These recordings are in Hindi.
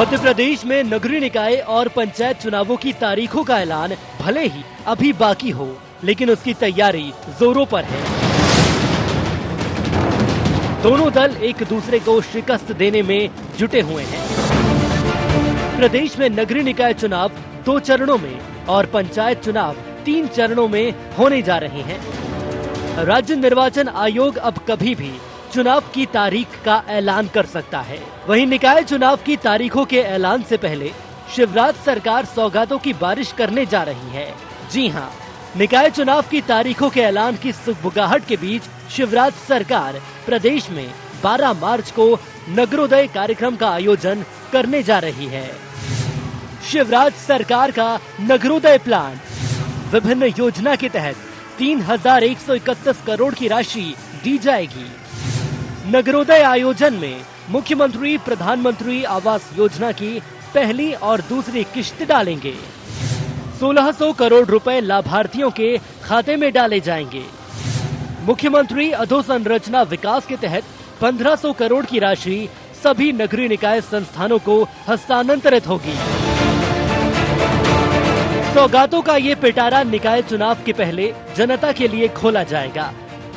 मध्य प्रदेश में नगरीय निकाय और पंचायत चुनावों की तारीखों का ऐलान भले ही अभी बाकी हो, लेकिन उसकी तैयारी जोरों पर है। दोनों दल एक दूसरे को शिकस्त देने में जुटे हुए हैं। प्रदेश में नगरीय निकाय चुनाव 2 चरणों में और पंचायत चुनाव 3 चरणों में होने जा रहे हैं। राज्य निर्वाचन आयोग अब कभी भी चुनाव की तारीख का ऐलान कर सकता है। वहीं निकाय चुनाव की तारीखों के ऐलान से पहले शिवराज सरकार सौगातों की बारिश करने जा रही है। जी हां, निकाय चुनाव की तारीखों के ऐलान की सुगबुगाहट के बीच शिवराज सरकार प्रदेश में 12 मार्च को नगरोदय कार्यक्रम का आयोजन करने जा रही है। शिवराज सरकार का नगरोदय प्लान, विभिन्न योजना के तहत 3131 करोड़ की राशि दी जाएगी। नगरोदय आयोजन में मुख्यमंत्री प्रधानमंत्री आवास योजना की पहली और दूसरी किश्त डालेंगे। 1600 करोड़ रुपए लाभार्थियों के खाते में डाले जाएंगे। मुख्यमंत्री अधोसंरचना विकास के तहत 1500 करोड़ की राशि सभी नगरीय निकाय संस्थानों को हस्तांतरित होगी। सौगातों का ये पिटारा निकाय चुनाव के पहले जनता के लिए खोला जाएगा।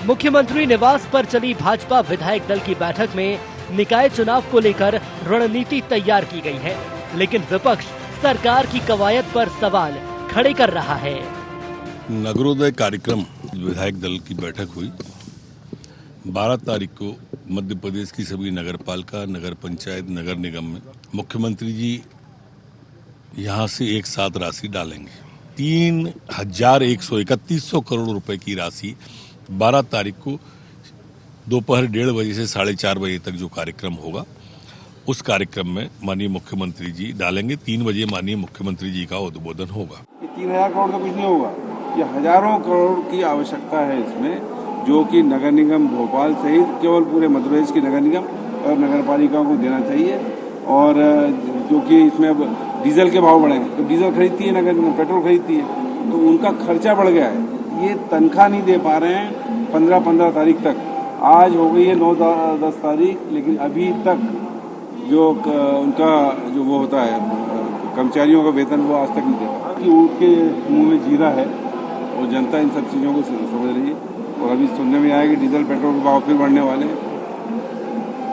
मुख्यमंत्री निवास पर चली भाजपा विधायक दल की बैठक में निकाय चुनाव को लेकर रणनीति तैयार की गई है, लेकिन विपक्ष सरकार की कवायद पर सवाल खड़े कर रहा है। नगरोदय कार्यक्रम विधायक दल की बैठक हुई। 12 तारीख को मध्य प्रदेश की सभी नगर पालिका, नगर पंचायत, नगर निगम में मुख्यमंत्री जी यहां से एक साथ राशि डालेंगे। 3131 करोड़ रुपए की राशि 12 तारीख को दोपहर 1:30 बजे से 4:30 बजे तक जो कार्यक्रम होगा, उस कार्यक्रम में माननीय मुख्यमंत्री जी डालेंगे। 3 बजे माननीय मुख्यमंत्री जी का उद्बोधन होगा। 3000 करोड़ तो कुछ नहीं होगा, ये हजारों करोड़ की आवश्यकता है इसमें, जो कि नगर निगम भोपाल सहित केवल पूरे मध्य प्रदेश की नगर निगम और नगर पालिकाओं को देना चाहिए। और जो कि इसमें अब डीजल के भाव बढ़े हैं, तो डीजल खरीदती है नगर निगम, पेट्रोल खरीदती है, तो उनका खर्चा बढ़ गया है। ये तनख्वाह नहीं दे पा रहे हैं 15 तारीख तक। आज हो गई है 9-10 तारीख, लेकिन अभी तक जो उनका जो वो होता है कर्मचारियों का वेतन, वो आज तक नहीं दे पा। ऊँट के मुंह में जीरा है और जनता इन सब चीज़ों को समझ रही है। और अभी सुनने में आया कि डीजल पेट्रोल के भाव फिर बढ़ने वाले हैं,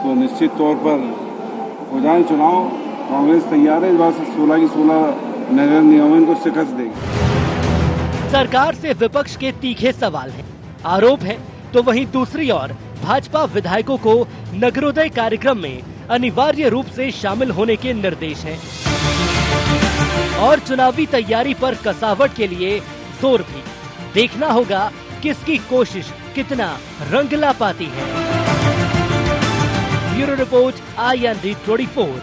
तो निश्चित तौर पर हो जाए चुनाव। कांग्रेस तैयार है इस बार से 16 की 16 नगर निगमों को शिकस्त देगी। सरकार से विपक्ष के तीखे सवाल हैं, आरोप है, तो वहीं दूसरी ओर भाजपा विधायकों को नगरोदय कार्यक्रम में अनिवार्य रूप से शामिल होने के निर्देश हैं और चुनावी तैयारी पर कसावट के लिए जोर भी। देखना होगा किसकी कोशिश कितना रंग ला पाती है। Bureau report, IND 24।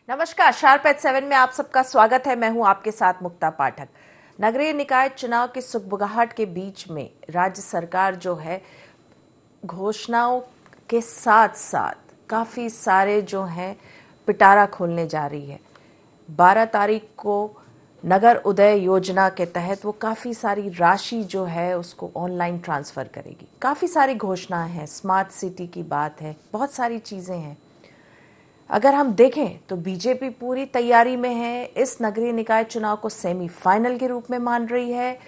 नमस्कार, शार्प एट 7 में आप सबका स्वागत है। मैं हूं आपके साथ मुक्ता पाठक। नगरीय निकाय चुनाव की सुगबुगाहट के बीच में राज्य सरकार जो है घोषणाओं के साथ साथ काफ़ी सारे जो हैं पिटारा खोलने जा रही है। 12 तारीख को नगर उदय योजना के तहत वो काफ़ी सारी राशि जो है उसको ऑनलाइन ट्रांसफ़र करेगी। काफ़ी सारी घोषणाएं हैं, स्मार्ट सिटी की बात है, बहुत सारी चीज़ें हैं। अगर हम देखें तो बीजेपी पूरी तैयारी में है। इस नगरीय निकाय चुनाव को सेमीफाइनल के रूप में मान रही है।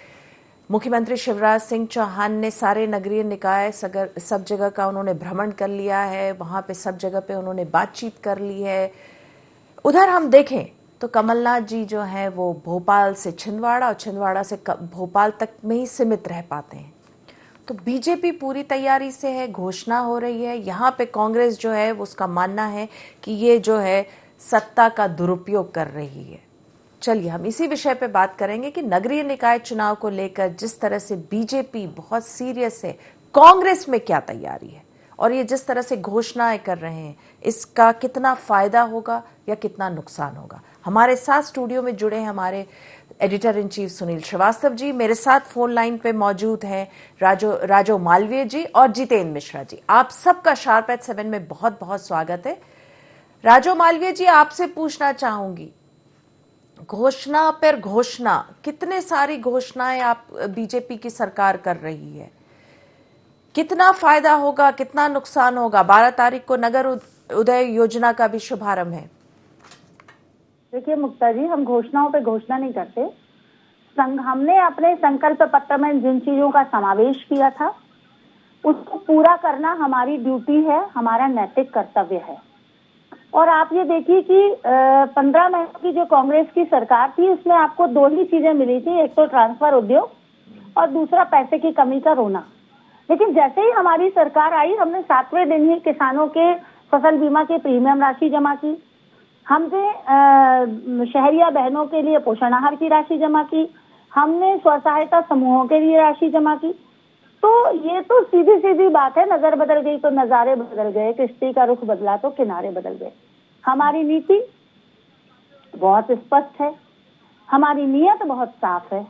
मुख्यमंत्री शिवराज सिंह चौहान ने सारे नगरीय निकाय सब जगह का उन्होंने भ्रमण कर लिया है, वहां पे सब जगह पे उन्होंने बातचीत कर ली है। उधर हम देखें तो कमलनाथ जी जो हैं वो भोपाल से छिंदवाड़ा और छिंदवाड़ा से भोपाल तक में ही सीमित रह पाते हैं। तो बीजेपी पूरी तैयारी से है, घोषणा हो रही है। यहाँ पे कांग्रेस जो है उसका मानना है कि ये जो है सत्ता का दुरुपयोग कर रही है। चलिए हम इसी विषय पे बात करेंगे कि नगरीय निकाय चुनाव को लेकर जिस तरह से बीजेपी बहुत सीरियस है, कांग्रेस में क्या तैयारी है और ये जिस तरह से घोषणाएं कर रहे हैं इसका कितना फायदा होगा या कितना नुकसान होगा। हमारे साथ स्टूडियो में जुड़े हमारे editor in chief Sunil Srivastava ji, मेरे साथ फोन लाइन पे मौजूद हैं राजो मालवीय जी और जितेंद्र मिश्रा जी। आप सबका शार्प एट 7 में बहुत बहुत स्वागत है। राजू मालवीय जी, आपसे पूछना चाहूंगी, घोषणा पर घोषणा, कितने सारी घोषणाएं आप बीजेपी की सरकार कर रही है, कितना फायदा होगा, कितना नुकसान होगा? 12 तारीख को नगर उदय योजना का भी शुभारंभ है। देखिए मुक्ता जी, हम घोषणाओं पे घोषणा नहीं करते। हमने अपने संकल्प पत्र में जिन चीजों का समावेश किया था उसको पूरा करना हमारी ड्यूटी है, हमारा नैतिक कर्तव्य है। और आप ये देखिए कि 15 महीने की जो कांग्रेस की सरकार थी उसमें आपको दो ही चीजें मिली थी, एक तो ट्रांसफर उद्योग और दूसरा पैसे की कमी का रोना। लेकिन जैसे ही हमारी सरकार आई, हमने 7वें दिन ही किसानों के फसल बीमा की प्रीमियम राशि जमा की, हमने शहरिया बहनों के लिए पोषण आहार की राशि जमा की, हमने स्व सहायता समूहों के लिए राशि जमा की। तो ये तो सीधी सीधी बात है, नजर बदल गई तो नजारे बदल गए, किश्ती का रुख बदला तो किनारे बदल गए। हमारी नीति बहुत स्पष्ट है, हमारी नीयत बहुत साफ है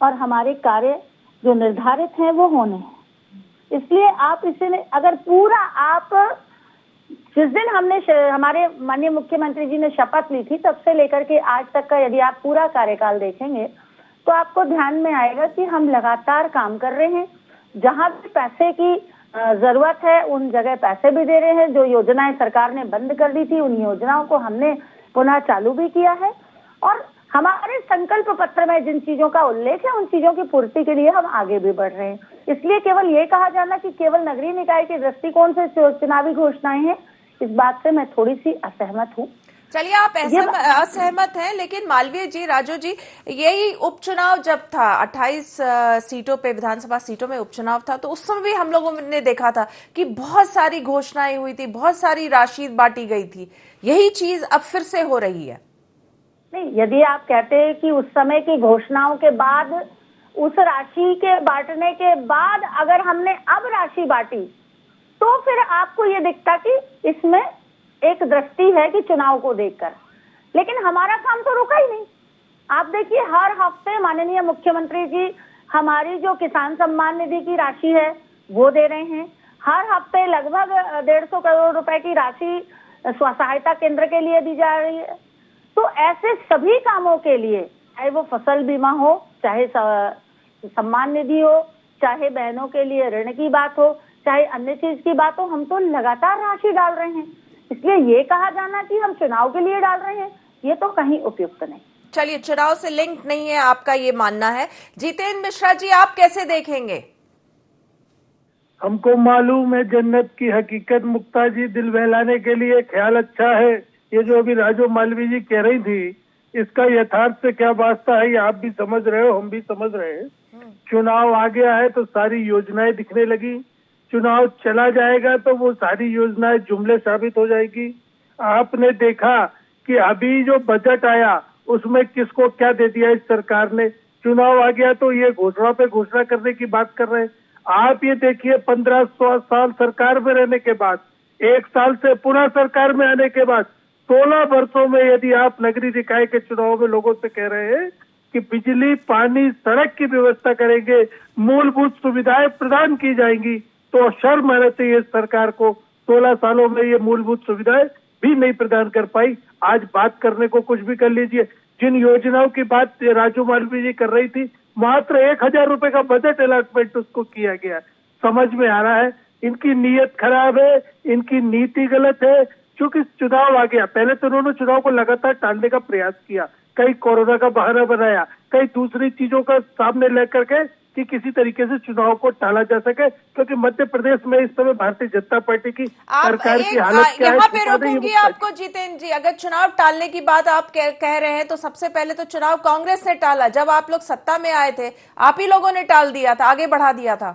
और हमारे कार्य जो निर्धारित हैं वो होने हैं। इसलिए आप इसे अगर पूरा आप जिस दिन हमने हमारे माननीय मुख्यमंत्री जी ने शपथ ली थी तब से लेकर के आज तक का यदि आप पूरा कार्यकाल देखेंगे तो आपको ध्यान में आएगा कि हम लगातार काम कर रहे हैं। जहां भी पैसे की जरूरत है उन जगह पैसे भी दे रहे हैं। जो योजनाएं सरकार ने बंद कर दी थी उन योजनाओं को हमने पुनः चालू भी किया है और हमारे संकल्प पत्र में जिन चीजों का उल्लेख है उन चीजों की पूर्ति के लिए हम आगे भी बढ़ रहे हैं। इसलिए केवल ये कहा जाना कि केवल नगरीय निकाय के दृष्टिकोण से चुनावी घोषणाएं हैं, इस बात से मैं थोड़ी सी असहमत हूँ। चलिए, आप असहमत हैं, लेकिन मालवीय जी, राजू जी, यही उपचुनाव जब था 28 सीटों पे, विधानसभा सीटों में उपचुनाव था, तो उस समय भी हम लोगों ने देखा था कि बहुत सारी घोषणाएं हुई थी, बहुत सारी राशि बांटी गई थी। यही चीज अब फिर से हो रही है। नहीं, यदि आप कहते हैं कि उस समय की घोषणाओं के बाद, उस राशि के बांटने के बाद अगर हमने अब राशि बांटी तो फिर आपको ये दिखता कि इसमें एक दृष्टि है कि चुनाव को देखकर, लेकिन हमारा काम तो रुका ही नहीं। आप देखिए, हर हफ्ते माननीय मुख्यमंत्री जी हमारी जो किसान सम्मान निधि की राशि है वो दे रहे हैं। हर हफ्ते लगभग 150 करोड़ रुपए की राशि स्व सहायता केंद्र के लिए दी जा रही है। तो ऐसे सभी कामों के लिए, चाहे वो फसल बीमा हो, चाहे सम्मान निधि हो, चाहे बहनों के लिए ऋण की बात हो, चाहे अन्य चीज की बात हो, हम तो लगातार राशि डाल रहे हैं। इसलिए ये कहा जाना कि हम चुनाव के लिए डाल रहे हैं, ये तो कहीं उपयुक्त नहीं। चलिए, चुनाव से लिंक नहीं है आपका ये मानना है। जितेंद्र मिश्रा जी, आप कैसे देखेंगे? हमको मालूम है जन्नत की हकीकत मुक्ता जी, दिल बहलाने के लिए ख्याल अच्छा है। ये जो अभी राजू मालवीय जी कह रही थी, इसका यथार्थ से क्या वास्ता है ये आप भी समझ रहे हो, हम भी समझ रहे हैं। चुनाव आ गया है तो सारी योजनाएं दिखने लगी, चुनाव चला जाएगा तो वो सारी योजनाएं जुमले साबित हो जाएगी। आपने देखा कि अभी जो बजट आया उसमें किसको क्या दे दिया इस सरकार ने। चुनाव आ गया तो ये घोषणा पे घोषणा करने की बात कर रहे हैं। आप ये देखिए, 15 साल सरकार में रहने के बाद, 1 साल से पुनः सरकार में आने के बाद 16 वर्षों में यदि आप नगरीय निकाय के चुनाव में लोगों से कह रहे हैं कि बिजली, पानी, सड़क की व्यवस्था करेंगे, मूलभूत सुविधाएं प्रदान की जाएंगी, तो शर्म आना चाहिए सरकार को। 16 सालों में ये मूलभूत सुविधाएं भी नहीं प्रदान कर पाई। आज बात करने को कुछ भी कर लीजिए। जिन योजनाओं की बात राजू मालवीय जी कर रही थी, मात्र 1000 रुपए का बजट अलॉटमेंट उसको किया गया। समझ में आ रहा है इनकी नीयत खराब है, इनकी नीति गलत है। क्योंकि चुनाव आ गया, पहले तो उन्होंने चुनाव को लगातार टालने का प्रयास किया, कई कोरोना का बहाना बनाया, कई दूसरी चीजों का सामने लेकर के कि किसी तरीके से चुनाव को टाला जा सके। क्योंकि मध्य प्रदेश में इस समय भारतीय जनता पार्टी की सरकार की हालत क्या है, यहाँ पे रोकूंगी आपको जितेंद्र जी। अगर चुनाव टालने की बात आप कह रहे हैं तो सबसे पहले तो चुनाव कांग्रेस ने टाला। जब आप लोग सत्ता में आए थे, आप ही लोगों ने टाल दिया था, आगे बढ़ा दिया था।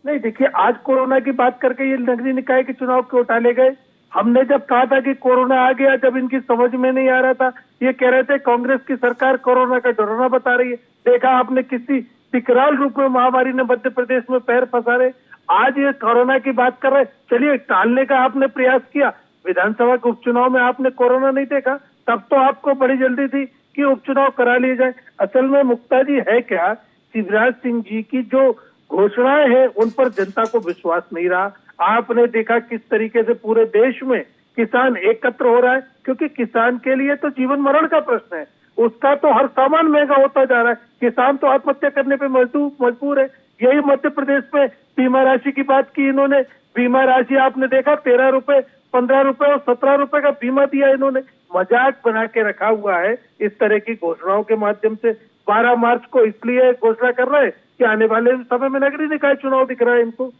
नहीं, देखिए, आज कोरोना की बात करके ये नगरीय निकाय के चुनाव क्यों टाले गए? हमने जब कहा था कि कोरोना आ गया, जब इनकी समझ में नहीं आ रहा था, ये कह रहे थे कांग्रेस की सरकार कोरोना का डराना बता रही है। देखा आपने किसी विकराल रूप में महामारी ने मध्य प्रदेश में पैर पसारे। आज ये कोरोना की बात कर रहे, चलिए टालने का आपने प्रयास किया। विधानसभा के उपचुनाव में आपने कोरोना नहीं देखा, तब तो आपको बड़ी जल्दी थी कि उपचुनाव करा लिए जाए। असल में मुक्ता जी है क्या, शिवराज सिंह जी की जो घोषणाएं हैं उन पर जनता को विश्वास नहीं रहा। आपने देखा किस तरीके से पूरे देश में किसान एकत्र हो रहा है, क्योंकि किसान के लिए तो जीवन मरण का प्रश्न है। उसका तो हर सामान महंगा होता जा रहा है, किसान तो आत्महत्या करने पे मजबूर है। यही मध्य प्रदेश में बीमा राशि की बात की इन्होंने। बीमा राशि आपने देखा 13 रुपए, 15 रुपए और 17 रुपए का बीमा दिया इन्होंने। मजाक बना के रखा हुआ है इस तरह की घोषणाओं के माध्यम से। 12 मार्च को इसलिए घोषणा कर रहे हैं कि आने वाले समय में नगरीय निकाय चुनाव दिख रहा है इनको।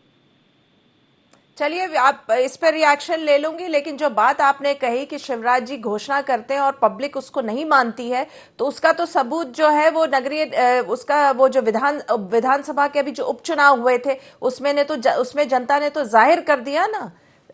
चलिए, आप इस पर रिएक्शन ले लूंगी, लेकिन जो बात आपने कही कि शिवराज जी घोषणा करते हैं और पब्लिक उसको नहीं मानती है, तो उसका तो सबूत जो है वो नगरीय उसका वो जो विधानसभा के अभी जो उपचुनाव हुए थे उसमें जनता ने तो जाहिर कर दिया ना।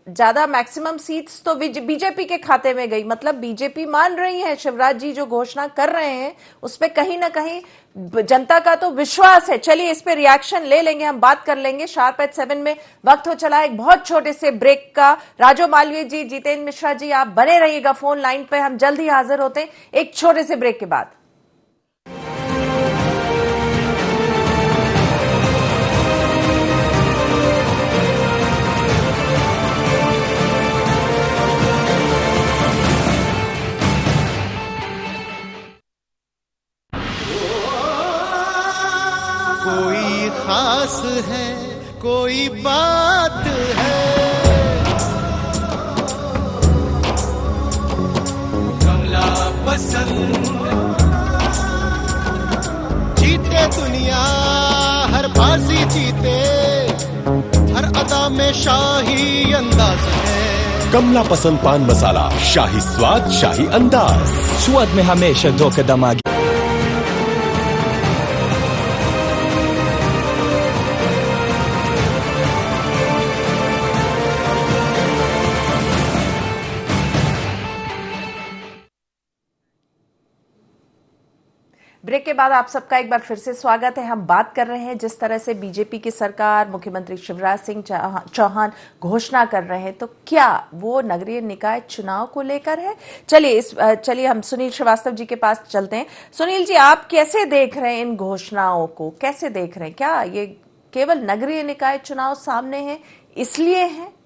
ज्यादा मैक्सिमम सीट्स तो बीजेपी के खाते में गई। मतलब बीजेपी मान रही है शिवराज जी जो घोषणा कर रहे हैं उस पे कहीं ना कहीं जनता का तो विश्वास है। चलिए, इस पे रिएक्शन ले लेंगे, हम बात कर लेंगे शार्प एट 7 में। वक्त हो चला एक बहुत छोटे से ब्रेक का। राजो मालवीय जी, जितेंद्र मिश्रा जी, आप बने रहिएगा फोन लाइन पे, हम जल्द ही हाजिर होते हैं एक छोटे से ब्रेक के बाद। कोई खास है, कोई बात है, कमला पसंद। जीते दुनिया हर बाजी जीते, हर अदा में शाही अंदाज है। कमला पसंद पान मसाला, शाही स्वाद, शाही अंदाज, स्वाद में हमेशा 2 कदम आगे। ब्रेक के बाद आप सबका एक बार फिर से स्वागत है। हम बात कर रहे हैं जिस तरह से बीजेपी की सरकार, मुख्यमंत्री शिवराज सिंह चौहान घोषणा कर रहे हैं, तो क्या वो नगरीय निकाय चुनाव को लेकर है? चलिए हम सुनील श्रीवास्तव जी के पास चलते हैं। सुनील जी, आप कैसे देख रहे हैं इन घोषणाओं को, कैसे देख रहे हैं? क्या ये केवल नगरीय निकाय चुनाव सामने है इसलिए है?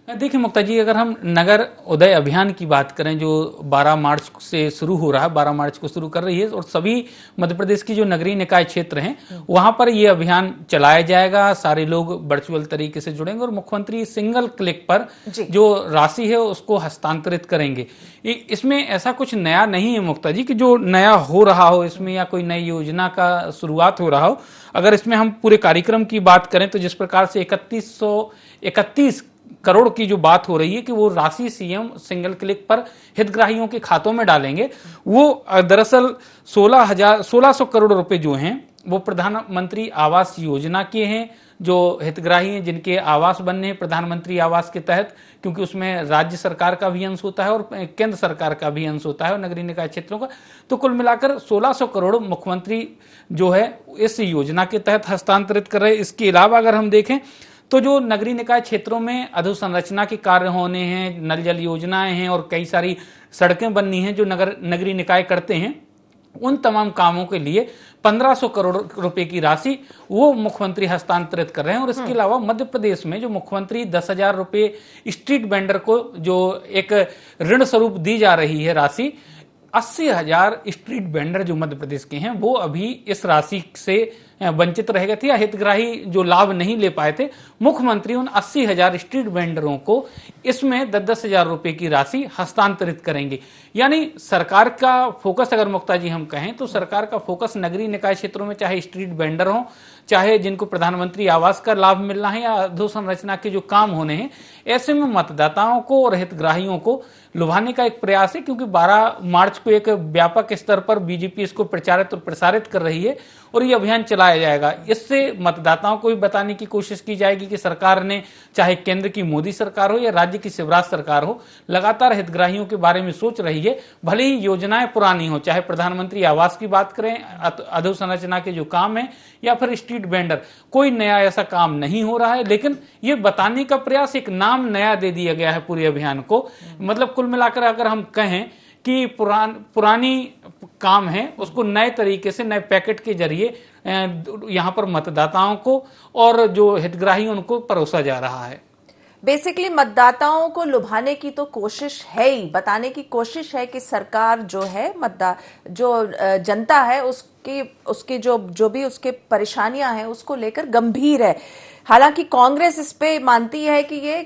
देखिए मुक्ता जी, अगर हम नगर उदय अभियान की बात करें जो 12 मार्च से शुरू हो रहा है, 12 मार्च को शुरू कर रही है, और सभी मध्य प्रदेश की जो नगरीय निकाय क्षेत्र हैं वहां पर ये अभियान चलाया जाएगा। सारे लोग वर्चुअल तरीके से जुड़ेंगे और मुख्यमंत्री सिंगल क्लिक पर जो राशि है उसको हस्तांतरित करेंगे। इसमें ऐसा कुछ नया नहीं है मुक्ता जी कि जो नया हो रहा हो इसमें या कोई नई योजना का शुरुआत हो रहा हो। अगर इसमें हम पूरे कार्यक्रम की बात करें तो जिस प्रकार से 3131 करोड़ की जो बात हो रही है कि वो राशि सीएम सिंगल क्लिक पर हितग्राहियों के खातों में डालेंगे, वो दरअसल 1600 करोड़ रुपए जो हैं वो प्रधानमंत्री आवास योजना के हैं। जो हितग्राही हैं जिनके आवास बनने हैं प्रधानमंत्री आवास के तहत, क्योंकि उसमें राज्य सरकार का भी अंश होता है और केंद्र सरकार का भी अंश होता है और नगरीय निकाय क्षेत्रों का, तो कुल मिलाकर 1600 करोड़ मुख्यमंत्री जो है इस योजना के तहत हस्तांतरित कर रहे हैं। इसके अलावा अगर हम देखें तो जो नगरीय निकाय क्षेत्रों में अधोसंरचना के कार्य होने हैं, नल जल योजनाएं हैं और कई सारी सड़कें बननी हैं जो नगरीय निकाय करते हैं, उन तमाम कामों के लिए 1500 करोड़ रुपए की राशि वो मुख्यमंत्री हस्तांतरित कर रहे हैं। और इसके अलावा मध्य प्रदेश में जो मुख्यमंत्री 10,000 रुपए स्ट्रीट वेंडर को जो एक ऋण स्वरूप दी जा रही है राशि, 80,000 स्ट्रीट वेंडर जो मध्य प्रदेश के हैं वो अभी इस राशि से वंचित रह गए थे या हितग्राही जो लाभ नहीं ले पाए थे। मुख्यमंत्री उन 80,000 स्ट्रीट वेंडरों को इसमें 10,000 रुपए की राशि हस्तांतरित करेंगे। यानी सरकार का फोकस, अगर मुक्ता जी हम कहें तो सरकार का फोकस नगरीय निकाय क्षेत्रों में चाहे स्ट्रीट वेंडर हो, चाहे जिनको प्रधानमंत्री आवास का लाभ मिलना है या अधोसंरचना के जो काम होने हैं, ऐसे में मतदाताओं को और हितग्राहियों को लुभाने का एक प्रयास है। क्योंकि 12 मार्च को एक व्यापक स्तर पर बीजेपी इसको प्रचारित और प्रसारित कर रही है और ये अभियान चलाया जाएगा। इससे मतदाताओं को भी बताने की कोशिश की जाएगी कि सरकार ने, चाहे केंद्र की मोदी सरकार हो या राज्य की शिवराज सरकार हो, लगातार हितग्राहियों के बारे में सोच रही है। भले ही योजनाएं पुरानी हो, चाहे प्रधानमंत्री आवास की बात करें, अधोसंरचना के जो काम है या फिर स्ट्रीट वेंडर, कोई नया ऐसा काम नहीं हो रहा है, लेकिन ये बताने का प्रयास, एक नाम नया दे दिया गया है पूरे अभियान को। मतलब कुल मिलाकर अगर हम कहें कि पुरानी काम है उसको नए तरीके से, नए पैकेट के जरिए यहाँ पर मतदाताओं को और जो हितग्राही उनको परोसा जा रहा है। बेसिकली मतदाताओं को लुभाने की तो कोशिश है ही, बताने की कोशिश है कि सरकार जो है जनता है उसकी जो भी उसके परेशानियां हैं उसको लेकर गंभीर है। हालांकि कांग्रेस इस पे मानती है कि ये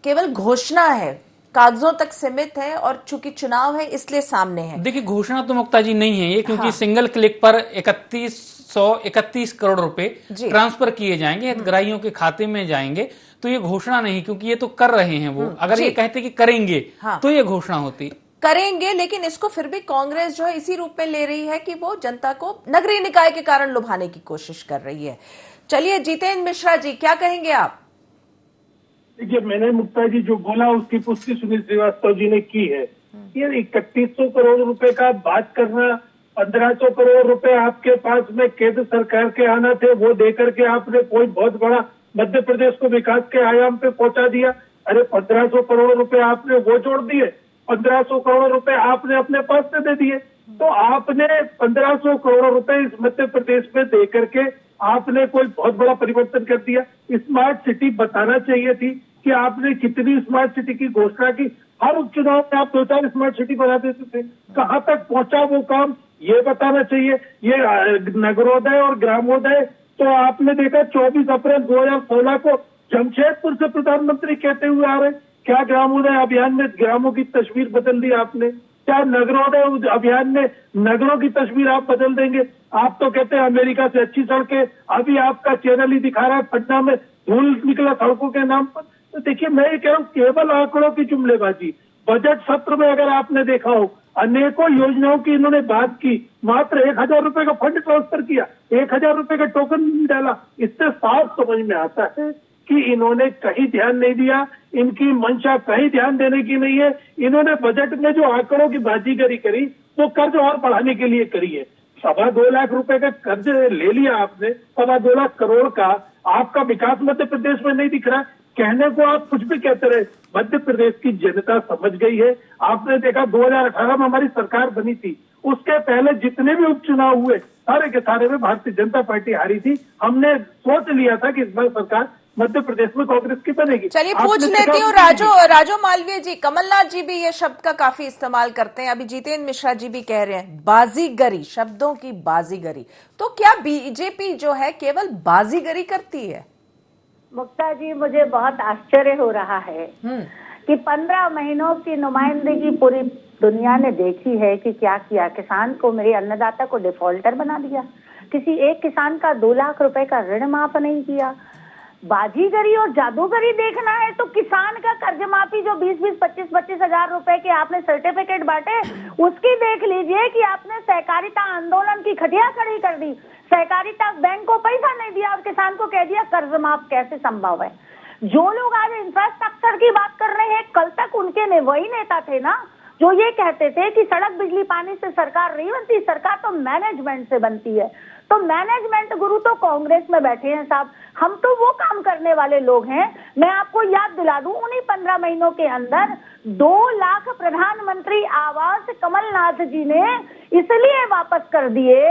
केवल घोषणा है, कागजों तक सीमित है और चूंकि चुनाव है इसलिए सामने है। देखिए घोषणा तो मुक्ता जी नहीं है ये, क्योंकि सिंगल क्लिक पर 3131 करोड़ रुपए ट्रांसफर किए जाएंगे, हितग्राहियों के खाते में जाएंगे। तो ये घोषणा नहीं, क्योंकि ये तो कर रहे हैं वो। अगर ये कहते कि करेंगे तो ये घोषणा होती। करेंगे, लेकिन इसको फिर भी कांग्रेस जो है इसी रूप में ले रही है कि वो जनता को नगरीय निकाय के कारण लुभाने की कोशिश कर रही है। चलिए जितेंद्र मिश्रा जी, क्या कहेंगे आप? देखिए, मैंने मुक्ता जी जो बोला उसकी पुष्टि सुनील श्रीवास्तव जी ने की है। ये 3100 करोड़ रुपए का बात करना, 1500 करोड़ रुपए आपके पास में केंद्र सरकार के आना थे, वो देकर के आपने कोई बहुत बड़ा मध्य प्रदेश को विकास के आयाम पे पहुंचा दिया। अरे 1500 करोड़ रुपए आपने वो जोड़ दिए, 1500 करोड़ रुपए आपने अपने पास से दे दिए। तो आपने 1500 करोड़ रुपए इस मध्य प्रदेश में दे करके आपने कोई बहुत बड़ा परिवर्तन कर दिया। स्मार्ट सिटी बताना चाहिए थी कि आपने कितनी स्मार्ट सिटी की घोषणा की। हर उपचुनाव में आप 2-4 स्मार्ट सिटी बना देते थे, कहां तक पहुंचा वो काम ये बताना चाहिए। ये नगरोदय और ग्रामोदय तो आपने देखा 24 अप्रैल 2016 को जमशेदपुर से प्रधानमंत्री कहते हुए आ रहे। क्या ग्रामोदय अभियान में ग्रामों की तस्वीर बदल दी आपने? क्या नगरोदय अभियान में नगरों की तस्वीर आप बदल देंगे? आप तो कहते हैं अमेरिका से अच्छी सड़कें, अभी आपका चैनल ही दिखा रहा है पटना में धूल निकला सड़कों के नाम पर। तो देखिए, मैं ये कह रहा हूँ केवल आंकड़ों की जुमलेबाजी। बजट सत्र में अगर आपने देखा हो अनेकों योजनाओं की इन्होंने बात की, मात्र 1000 रुपए का फंड ट्रांसफर किया, 1000 रुपए का टोकन डाला। इससे साफ समझ में आता है कि इन्होंने कहीं ध्यान नहीं दिया, इनकी मंशा कहीं ध्यान देने की नहीं है। इन्होंने बजट में जो आंकड़ों की बाजीगरी करी वो कर्ज और बढ़ाने के लिए करी है। 2.25 लाख रुपए का कर्ज ले लिया आपने, 2.25 लाख करोड़ का। आपका विकास मध्य प्रदेश में नहीं दिख रहा। कहने को आप कुछ भी कहते रहे, मध्य प्रदेश की जनता समझ गई है। आपने देखा 2018 में हमारी सरकार बनी थी, उसके पहले जितने भी उपचुनाव हुए सारे के सारे में भारतीय जनता पार्टी हारी थी। हमने सोच लिया था कि इस बार सरकार मध्य प्रदेश में कांग्रेस की बनेगी। चलिए पूछ लेती हूँ राजो मालवीय जी, कमलनाथ जी भी ये शब्द का काफी इस्तेमाल करते हैं, अभी जितेंद्र मिश्रा जी भी कह रहे हैं बाजीगरी, शब्दों की बाजीगरी। तो क्या बीजेपी जो है केवल बाजीगरी करती है? मुक्ता जी, मुझे बहुत आश्चर्य हो रहा है कि 15 महीनों की नुमाइंदगी पूरी दुनिया ने देखी है कि क्या किया। किसान को, मेरे अन्नदाता को डिफॉल्टर बना दिया, किसी एक किसान का 2 लाख रुपए का ऋण माफ नहीं किया। बाजीगरी और जादूगरी देखना है तो किसान का कर्ज माफी जो 20-20, 25-25 हजार रुपए के आपने सर्टिफिकेट बांटे, उसकी देख लीजिए कि आपने सहकारिता आंदोलन की खटिया खड़ी कर दी। सहकारिता बैंक को पैसा नहीं दिया और किसान को कह दिया कर्ज माफ कैसे संभव है। जो लोग आज इंफ्रास्ट्रक्चर की बात कर रहे हैं, कल तक उनके वही नेता थे ना जो ये कहते थे कि सड़क बिजली पानी से सरकार नहीं बनती, सरकार तो मैनेजमेंट से बनती है। तो मैनेजमेंट गुरु तो कांग्रेस में बैठे हैं साहब, हम तो वो काम करने वाले लोग हैं। मैं आपको याद दिला दूं, उन्हीं 15 महीनों के अंदर 2 लाख प्रधानमंत्री आवास कमलनाथ जी ने इसलिए वापस कर दिए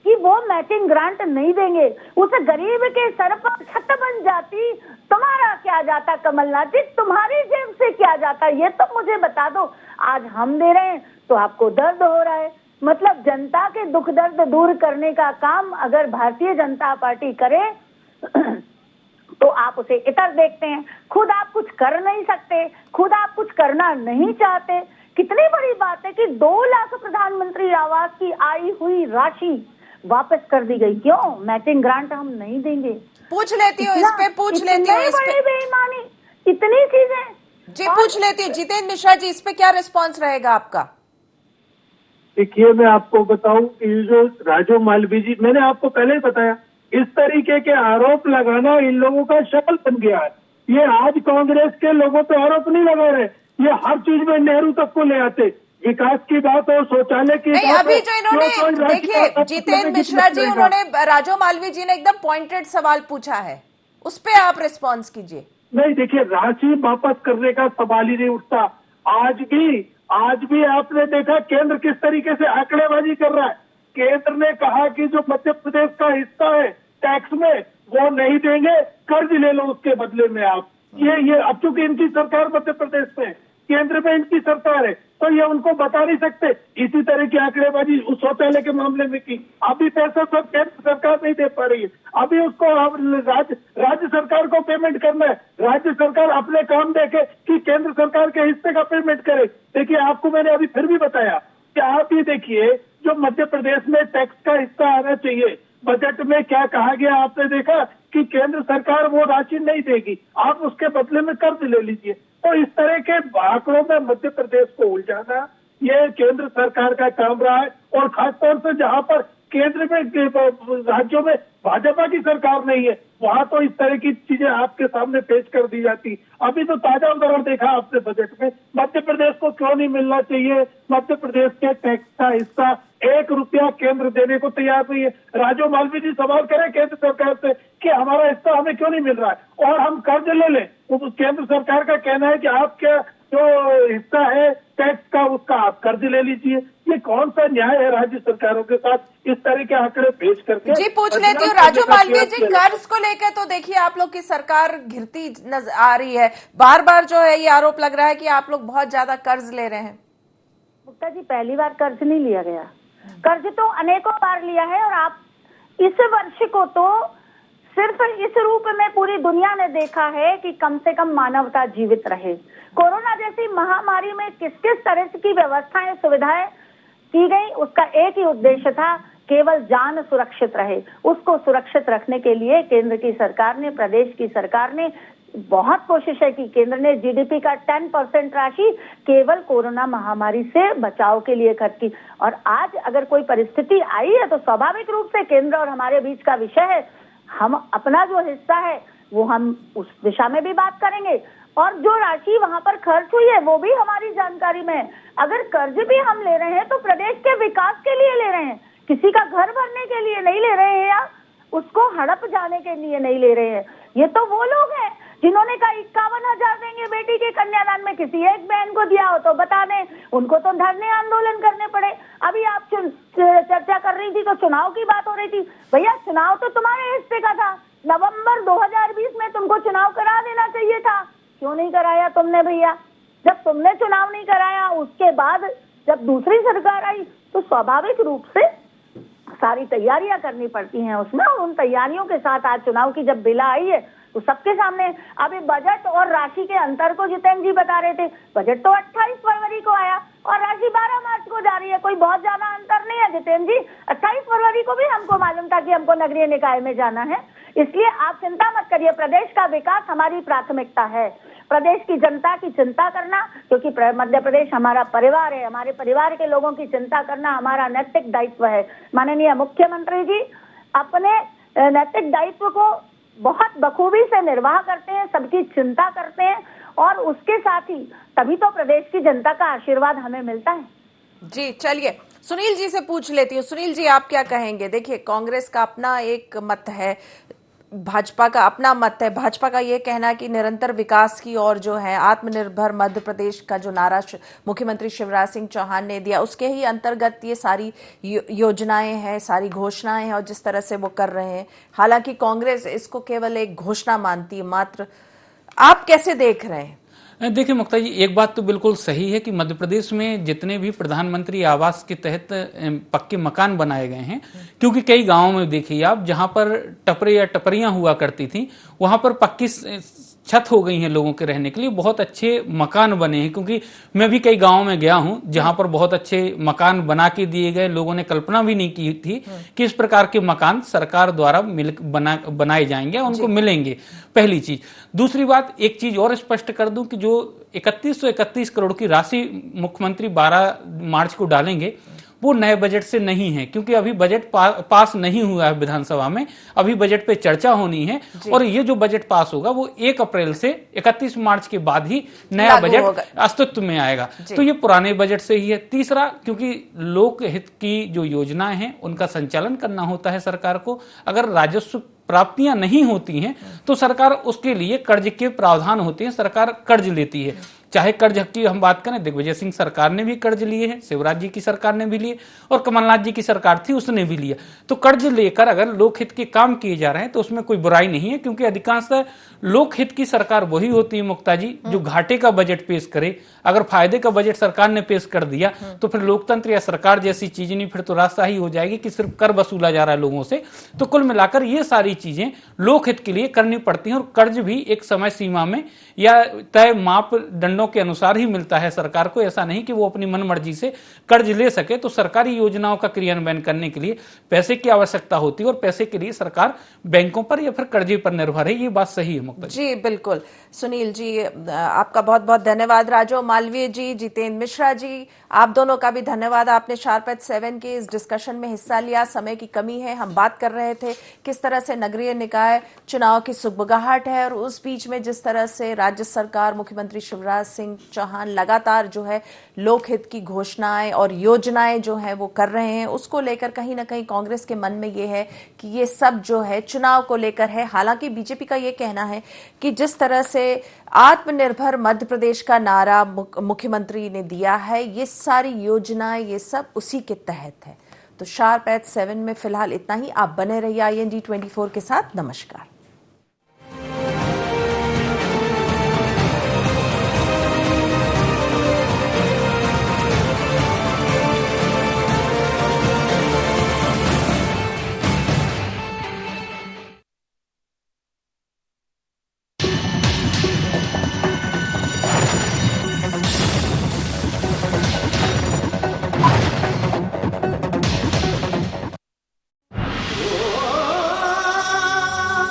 कि वो मैचिंग ग्रांट नहीं देंगे। उस गरीब के सर पर छत बन जाती, तुम्हारा क्या जाता कमलनाथ जी, तुम्हारी जेब से क्या जाता, ये तो मुझे बता दो। आज हम दे रहे हैं तो आपको दर्द हो रहा है। मतलब जनता के दुख दर्द दूर करने का काम अगर भारतीय जनता पार्टी करे तो आप उसे इतर देखते हैं। खुद आप कुछ कर नहीं सकते, खुद आप कुछ करना नहीं चाहते। कितनी बड़ी बात है कि 2 लाख प्रधानमंत्री आवास की आई हुई राशि वापस कर दी गई। क्यों? मैचिंग ग्रांट हम नहीं देंगे। पूछ लेती हूँ इस पे, पूछ लेती हूँ इस पे। बेईमानी, इतनी चीजें जी पूछ लेती हूँ। जितेंद्र मिश्रा जी, इस पे क्या रिस्पॉन्स रहेगा आपका? देखिए, मैं आपको बताऊं कि जो राजो मालवीय जी, मैंने आपको पहले ही बताया, इस तरीके के आरोप लगाना इन लोगों का शक्ल बन गया है। ये आज कांग्रेस के लोगों पे आरोप नहीं लगा रहे, ये हर चीज में नेहरू तक को ले आते। विकास की बात और शौचालय की नहीं, बात, अभी जो इन्होंने, देखिए जितेंद्र मिश्रा जी, उन्होंने राजो मालवीय जी ने एकदम पॉइंटेड सवाल पूछा है, उस पे आप रिस्पॉन्स कीजिए। नहीं, देखिए, राशि वापस करने का सवाल ही नहीं उठता। आज भी आपने देखा केंद्र किस तरीके से आंकड़ेबाजी कर रहा है। केंद्र ने कहा कि जो मध्य प्रदेश का हिस्सा है टैक्स में वो नहीं देंगे, कर्ज ले लो उसके बदले में आप। ये अब चूंकि इनकी सरकार मध्य प्रदेश में है, केंद्र में इनकी सरकार है, तो ये उनको बता नहीं सकते। इसी तरह की आंकड़ेबाजी उस शौचालय के मामले में की, अभी पैसा सब केंद्र सरकार नहीं दे पा रही है, अभी उसको राज्य सरकार को पेमेंट करना है, राज्य सरकार अपने काम देखे कि केंद्र सरकार के हिस्से का पेमेंट करे। देखिए, आपको मैंने अभी फिर भी बताया कि आप ये देखिए, जो मध्य प्रदेश में टैक्स का हिस्सा आना चाहिए, बजट में क्या कहा गया आपने देखा कि केंद्र सरकार वो राशि नहीं देगी, आप उसके बदले में कर्ज ले लीजिए। तो इस तरह के आंकड़ों में मध्य प्रदेश को उलझाना ये केंद्र सरकार का काम रहा है, और खासतौर से जहां पर केंद्र में राज्यों में भाजपा की सरकार नहीं है, वहां तो इस तरह की चीजें आपके सामने पेश कर दी जाती। अभी तो ताजा उदाहरण देखा आपने बजट में, मध्य प्रदेश को क्यों नहीं मिलना चाहिए, मध्य प्रदेश के टैक्स का हिस्सा 1 रुपया केंद्र देने को तैयार नहीं है। राजू मालवीय जी सवाल करें केंद्र सरकार से कि हमारा हिस्सा हमें क्यों नहीं मिल रहा है, और हम कर्ज ले लें। तो केंद्र सरकार का कहना है कि आपका जो हिस्सा है टैक्स का, उसका आप कर्ज ले लीजिए। ये कौन सा न्याय है राज्य सरकारों के साथ इस तरह के आंकड़े पेश करके? जी, पूछ लेती हूँ राजू मालवीय जी, कर्ज को लेकर तो देखिए आप लोग की सरकार घिरती नजर आ रही है, बार बार जो है ये आरोप लग रहा है कि आप लोग बहुत ज्यादा कर्ज ले रहे हैं। मुक्ता जी, पहली बार कर्ज नहीं लिया गया, कर्ज तो अनेकों बार लिया है, और आप इस वर्ष को तो सिर्फ इस रूप में पूरी दुनिया ने देखा है कि कम से कम मानवता जीवित रहे। कोरोना जैसी महामारी में किस किस तरह की व्यवस्थाएं सुविधाएं की गई, उसका एक ही उद्देश्य था, केवल जान सुरक्षित रहे। उसको सुरक्षित रखने के लिए केंद्र की सरकार ने, प्रदेश की सरकार ने बहुत कोशिशें की। केंद्र ने जीडीपी का 10% राशि केवल कोरोना महामारी से बचाव के लिए खर्च की, और आज अगर कोई परिस्थिति आई है तो स्वाभाविक रूप से केंद्र और हमारे बीच का विषय है, हम अपना जो हिस्सा है वो हम उस दिशा में भी बात करेंगे, और जो राशि वहां पर खर्च हुई है वो भी हमारी जानकारी में है। अगर कर्ज भी हम ले रहे हैं तो प्रदेश के विकास के लिए ले रहे हैं, किसी का घर भरने के लिए नहीं ले रहे हैं, या उसको हड़प जाने के लिए नहीं ले रहे हैं। ये तो वो लोग हैं जिन्होंने कहा 51,000 देंगे बेटी के कन्यादान में, किसी एक बहन को दिया हो तो बता दें, उनको तो धरने आंदोलन करने पड़े। अभी आप चर्चा कर रही थी तो चुनाव की बात हो रही थी, भैया चुनाव तो तुम्हारे हिस्से का था, नवंबर 2020 में तुमको चुनाव करा देना चाहिए था, क्यों नहीं कराया तुमने भैया? जब तुमने चुनाव नहीं कराया, उसके बाद जब दूसरी सरकार आई तो स्वाभाविक रूप से सारी तैयारियां करनी पड़ती हैं उसमें, और उन तैयारियों के साथ आज चुनाव की जब बिला आई है तो सबके सामने। अभी बजट और राशि के अंतर को जितेंद्र जी बता रहे थे, बजट तो 28 फरवरी को आया और राशि 12 मार्च को जा रही है, कोई बहुत ज्यादा अंतर नहीं है जितेंद्र जी। 28 फरवरी को भी हमको मालूम था कि हमको नगरीय निकाय में जाना है, इसलिए आप चिंता मत करिए, प्रदेश का विकास हमारी प्राथमिकता है। प्रदेश की जनता की चिंता करना, क्योंकि मध्य प्रदेश हमारा परिवार है, हमारे परिवार के लोगों की चिंता करना हमारा नैतिक दायित्व है। माननीय मुख्यमंत्री जी अपने नैतिक दायित्व को बहुत बखूबी से निर्वाह करते हैं, सबकी चिंता करते हैं, और उसके साथ ही तभी तो प्रदेश की जनता का आशीर्वाद हमें मिलता है। जी, चलिए सुनील जी से पूछ लेती हूँ। सुनील जी, आप क्या कहेंगे? देखिए, कांग्रेस का अपना एक मत है, भाजपा का अपना मत है। भाजपा का ये कहना कि निरंतर विकास की और जो है आत्मनिर्भर मध्य प्रदेश का जो नारा मुख्यमंत्री शिवराज सिंह चौहान ने दिया, उसके ही अंतर्गत ये सारी योजनाएं हैं, सारी घोषणाएं हैं, और जिस तरह से वो कर रहे हैं। हालांकि कांग्रेस इसको केवल एक घोषणा मानती है मात्र। आप कैसे देख रहे हैं? देखिए मुक्ता जी, एक बात तो बिल्कुल सही है कि मध्य प्रदेश में जितने भी प्रधानमंत्री आवास के तहत पक्के मकान बनाए गए हैं, क्योंकि कई गांवों में देखिए आप, जहां पर टपरे या टपरियां हुआ करती थी, वहां पर पक्की छत हो गई हैं लोगों के रहने के लिए, बहुत अच्छे मकान बने हैं। क्योंकि मैं भी कई गांवों में गया हूं जहां पर बहुत अच्छे मकान बना के दिए गए, लोगों ने कल्पना भी नहीं की थी कि इस प्रकार के मकान सरकार द्वारा बनाए जाएंगे, उनको मिलेंगे। पहली चीज। दूसरी बात, एक चीज और स्पष्ट कर दूं कि जो 3131 करोड़ की राशि मुख्यमंत्री 12 मार्च को डालेंगे, वो नए बजट से नहीं है, क्योंकि अभी बजट पास नहीं हुआ है विधानसभा में, अभी बजट पे चर्चा होनी है, और ये जो बजट पास होगा वो 1 अप्रैल से 31 मार्च के बाद ही नया बजट अस्तित्व में आएगा। तो ये पुराने बजट से ही है। तीसरा, क्योंकि लोक हित की जो योजनाएं हैं उनका संचालन करना होता है सरकार को, अगर राजस्व प्राप्तियां नहीं होती हैं तो सरकार उसके लिए कर्ज के प्रावधान होते हैं, सरकार कर्ज लेती है। चाहे कर्ज की हम बात करें, दिग्विजय सिंह सरकार ने भी कर्ज लिए हैं, शिवराज जी की सरकार ने भी लिए और कमलनाथ जी की सरकार थी उसने भी लिया। तो कर्ज लेकर अगर लोकहित के काम किए जा रहे हैं तो उसमें कोई बुराई नहीं है, क्योंकि अधिकांशतः लोकहित की सरकार वही होती है मुक्ता जी जो घाटे का बजट पेश करे। अगर फायदे का बजट सरकार ने पेश कर दिया तो फिर लोकतंत्र या सरकार जैसी चीज नहीं, फिर तो रास्ता ही हो जाएगी कि सिर्फ कर वसूला जा रहा है लोगों से। तो कुल मिलाकर ये सारी चीजें लोकहित के लिए करनी पड़ती हैं और कर्ज भी एक समय सीमा में या तय मापदंडों के अनुसार ही मिलता है सरकार को। ऐसा नहीं कि वो अपनी मनमर्जी से कर्ज ले सके। तो सरकारी योजनाओं का क्रियान्वयन करने के लिए पैसे की आवश्यकता होती है और पैसे के लिए सरकार बैंकों पर या फिर कर्जे पर निर्भर है। ये बात सही है मुक्ता जी। बिल्कुल सुनील जी, आपका बहुत बहुत धन्यवाद। राजू मालवीय जी, जितेंद्र मिश्रा जी, आप दोनों का भी धन्यवाद। आपने शार्प एट 7 के इस डिस्कशन में हिस्सा लिया। समय की कमी है, हम बात कर रहे थे किस तरह से नगरीय निकाय चुनाव की सुगबुगाहट है और उस बीच में जिस तरह से राज्य सरकार, मुख्यमंत्री शिवराज सिंह चौहान लगातार जो है लोकहित की घोषणाएं और योजनाएं जो है वो कर रहे हैं, उसको लेकर कहीं ना कहीं कांग्रेस के मन में ये है कि ये सब जो है चुनाव को लेकर है। हालांकि बीजेपी का ये कहना है कि जिस तरह से आत्मनिर्भर मध्य प्रदेश का नारा मुख्यमंत्री ने दिया है, ये सारी योजनाएं ये सब उसी के तहत है। तो शार्प एट 7 में फिलहाल इतना ही। आप बने रहिए IND 24 के साथ। नमस्कार।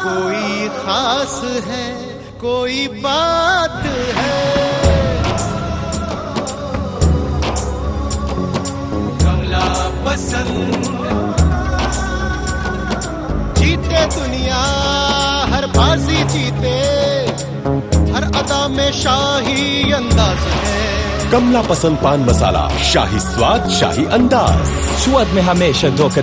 कोई खास है, कोई बात है, कमला पसंद। जीते दुनिया हर बाजी जीते, हर अदा में शाही अंदाज है। कमला पसंद पान मसाला, शाही स्वाद शाही अंदाज। स्वाद में हमेशा 2 कदम